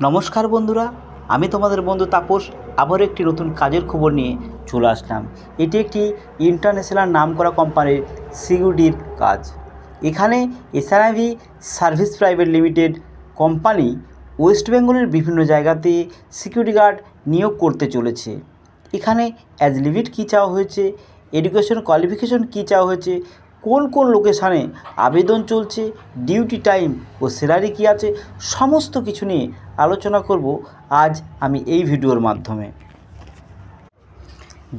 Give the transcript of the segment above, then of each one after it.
নমস্কার বন্ধুরা, আমি তোমাদের বন্ধু তাপস আবার একটি নতুন কাজের খবর নিয়ে চলে আসলাম। এটি একটি ইন্টারন্যাশনাল নামকরা কোম্পানির সিকিউরিটির কাজ। এখানে SRIV service private limited company west বেঙ্গলের বিভিন্ন জায়গাতে সিকিউরিটি গার্ড নিয়োগ করতে চলেছে। এখানে অ্যাজ লিমিট কী চাওয়া হয়েছে, এডুকেশন কোয়ালিফিকেশন কী চাওয়া হয়েছে, কোন কোন লোকেশানে আবেদন চলছে, ডিউটি টাইম ও স্যালারি কী আছে, সমস্ত কিছু নিয়ে আলোচনা করব আজ আমি এই ভিডিওর মাধ্যমে।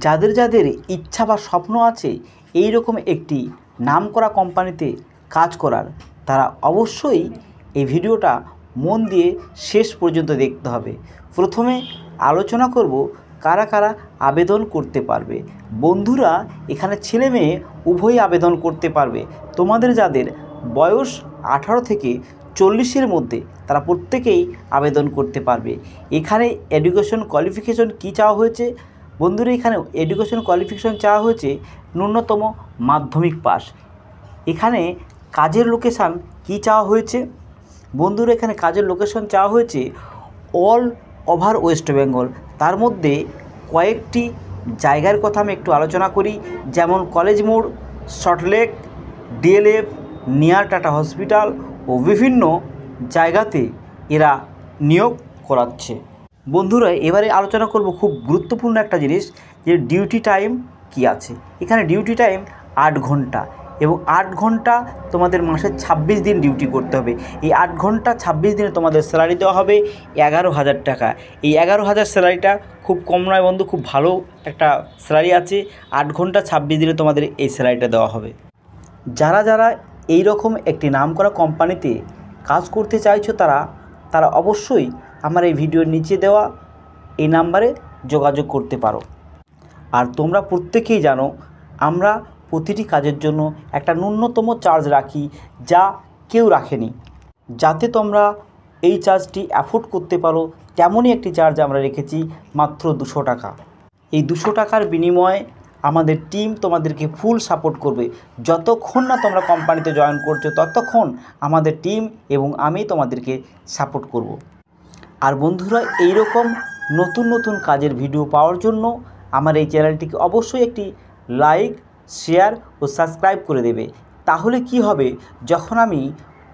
যাদের যাদের ইচ্ছা বা স্বপ্ন আছে এই রকম একটি নামকরা কোম্পানিতে কাজ করার, তারা অবশ্যই এই ভিডিওটা মন দিয়ে শেষ পর্যন্ত দেখতে হবে। প্রথমে আলোচনা করব কারা কারা আবেদন করতে পারবে। বন্ধুরা, এখানে ছেলে মেয়ে উভয়ই আবেদন করতে পারবে। তোমাদের যাদের বয়স 18 থেকে 40-এর মধ্যে তারা প্রত্যেকেই আবেদন করতে পারবে। এখানে এডুকেশন কোয়ালিফিকেশন কী চাওয়া হয়েছে বন্ধুরা? এখানে এডুকেশন কোয়ালিফিকেশন চাওয়া হয়েছে ন্যূনতম মাধ্যমিক পাস। এখানে কাজের লোকেশান কী চাওয়া হয়েছে বন্ধুরা? এখানে কাজের লোকেশন চাওয়া হয়েছে অল ওভার ওয়েস্ট বেঙ্গল। তার মধ্যে কয়েকটি জায়গার কথা আমি একটু আলোচনা করি, যেমন কলেজ মোড়, Salt Lake, DLF, near Tata hospital ও বিভিন্ন জায়গাতে এরা নিয়োগ করাচ্ছে। বন্ধুরা, এবারে আলোচনা করব খুব গুরুত্বপূর্ণ একটা জিনিস, যে ডিউটি টাইম কি আছে। এখানে ডিউটি টাইম 8 ঘন্টা এবং 8 ঘন্টা তোমাদের মাসে 26 দিন ডিউটি করতে হবে। এই 8 ঘন্টা 26 দিনে তোমাদের স্যালারি দেওয়া হবে 11,000 টাকা। এই 11,000 স্যালারিটা খুব কম নয় বন্ধু, খুব ভালো একটা স্যালারি আছে। 8 ঘন্টা 26 দিনে তোমাদের এই স্যালারিটা দেওয়া হবে। যারা যারা এই রকম একটি নামকরা কোম্পানিতে কাজ করতে চাইছো তারা অবশ্যই আমার এই ভিডিওর নিচে দেওয়া এই নাম্বারে যোগাযোগ করতে পারো। আর তোমরা প্রত্যেকেই জানো আমরা প্রতিটি কাজের জন্য একটা ন্যূনতম চার্জ রাখি, যা কেউ রাখেনি। যাতে তোমরা এই চার্জটি অ্যাফোর্ড করতে পারো তেমনই একটি চার্জ আমরা রেখেছি, মাত্র 200 টাকা। এই 200 টাকার বিনিময়ে আমাদের টিম তোমাদেরকে ফুল সাপোর্ট করবে। যতক্ষণ না তোমরা কোম্পানিতে জয়েন করছো ততক্ষণ আমাদের টিম এবং আমি তোমাদেরকে সাপোর্ট করব। আর বন্ধুরা, এই রকম নতুন নতুন কাজের ভিডিও পাওয়ার জন্য আমার এই চ্যানেলটিকে অবশ্যই একটি লাইক, শেয়ার ও সাবস্ক্রাইব করে দেবে। তাহলে কি হবে, যখন আমি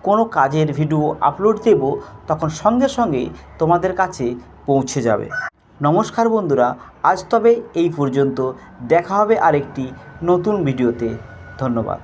কোনো কাজের ভিডিও আপলোড দেব তখন সঙ্গে সঙ্গে তোমাদের কাছে পৌঁছে যাবে। নমস্কার বন্ধুরা, আজ তবে এই পর্যন্ত। দেখা হবে আরেকটি নতুন ভিডিওতে। ধন্যবাদ।